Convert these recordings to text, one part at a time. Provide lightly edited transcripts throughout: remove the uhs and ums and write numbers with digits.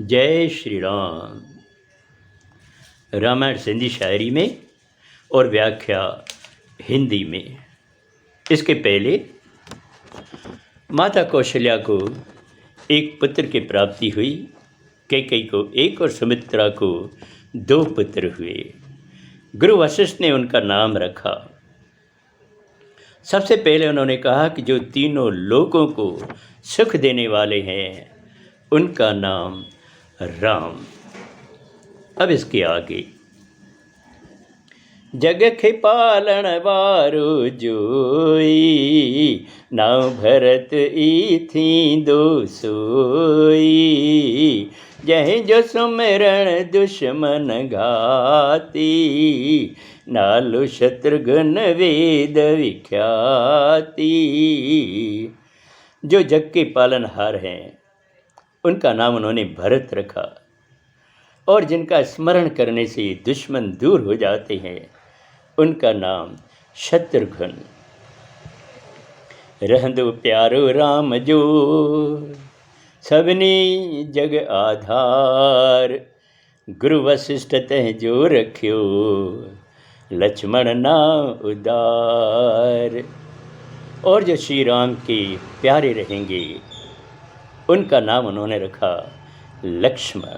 जय श्री राम। रामायण सिंधी शायरी में और व्याख्या हिंदी में। इसके पहले माता कौशल्या को एक पुत्र की प्राप्ति हुई। कैकेयी को एक और सुमित्रा को 2 पुत्र हुए। गुरु वशिष्ठ ने उनका नाम रखा। सबसे पहले उन्होंने कहा कि जो तीनों लोगों को सुख देने वाले हैं उनका नाम राम। अब इसके आगे जग खे पालन वारो जोई, नाव भरत ई थी दो सोई। जह जो सुमिरण दुश्मन घाती, नालो शत्रुघ्न वेद विख्याति। जो जग के पालनहार हैं उनका नाम उन्होंने भरत रखा, और जिनका स्मरण करने से दुश्मन दूर हो जाते हैं उनका नाम शत्रुघ्न। रहंदो प्यारो राम जो, सबनी जग आधार। गुरु वशिष्ठ तह जो रख्यो, लक्ष्मण ना उदार। और जो श्री राम के प्यारे रहेंगे उनका नाम उन्होंने रखा लक्ष्मण।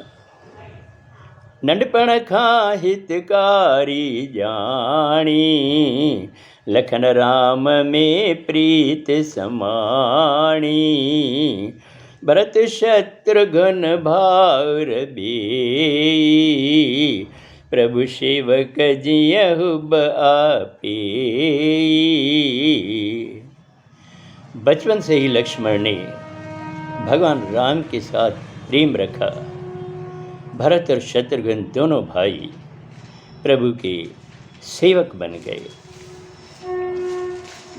नंढपण खां हितकारी जानी, लखन राम में प्रीत समाणी। भरत शत्रुघ्न भावर बेई, प्रभु सेवक जियहुब आपे। बचपन से ही लक्ष्मण ने भगवान राम के साथ प्रेम रखा। भरत और शत्रुघ्न दोनों भाई प्रभु के सेवक बन गए।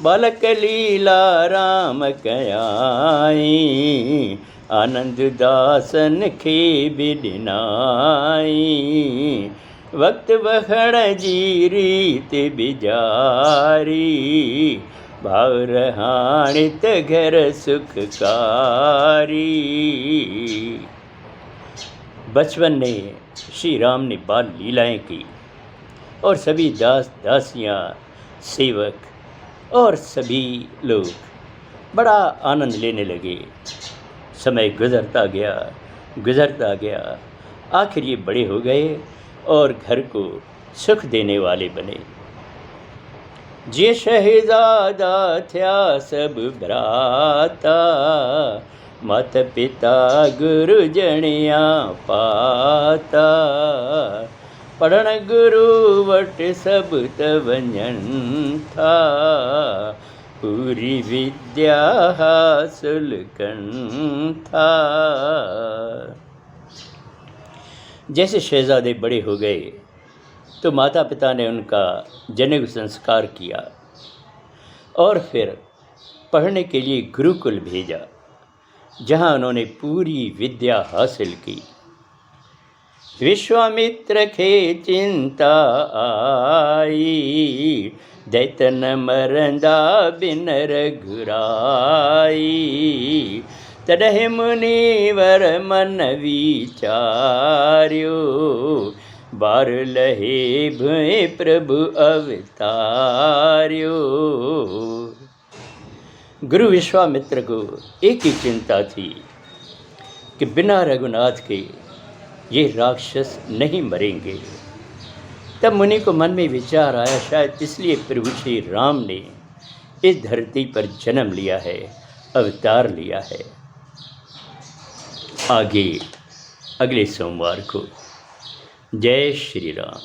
बालक लीला राम कयाई, आनंद दासन खे बिडनाई। वक्त बखड़ जी रीत बिजारी, भाव रहाणित घर सुखकारी। बचपन में श्री राम ने बाल लीलाएं की और सभी दास दासियां, सेवक और सभी लोग बड़ा आनंद लेने लगे। समय गुजरता गया, आखिर ये बड़े हो गए और घर को सुख देने वाले बने। जे शहजादा थया सब भ्राता, माता पिता गुरु जनिया पाता। पढ़ण गुरु वट सब तवंजन था, पूरी विद्या हासिल कन था। जैसे शहजादे बड़े हो गए तो माता पिता ने उनका जनेऊ संस्कार किया और फिर पढ़ने के लिए गुरुकुल भेजा, जहां उन्होंने पूरी विद्या हासिल की। विश्वामित्र खे चिंता आई, दैतन मरंदा बिन रघुराई। तडहि मुनिवर मन विचार्यो, बार लहे भय प्रभु अवतार्यो। गुरु विश्वामित्र को एक ही चिंता थी कि बिना रघुनाथ के ये राक्षस नहीं मरेंगे। तब मुनि को मन में विचार आया, शायद इसलिए प्रभु श्री राम ने इस धरती पर जन्म लिया है, अवतार लिया है। आगे अगले सोमवार को। जय श्री राम।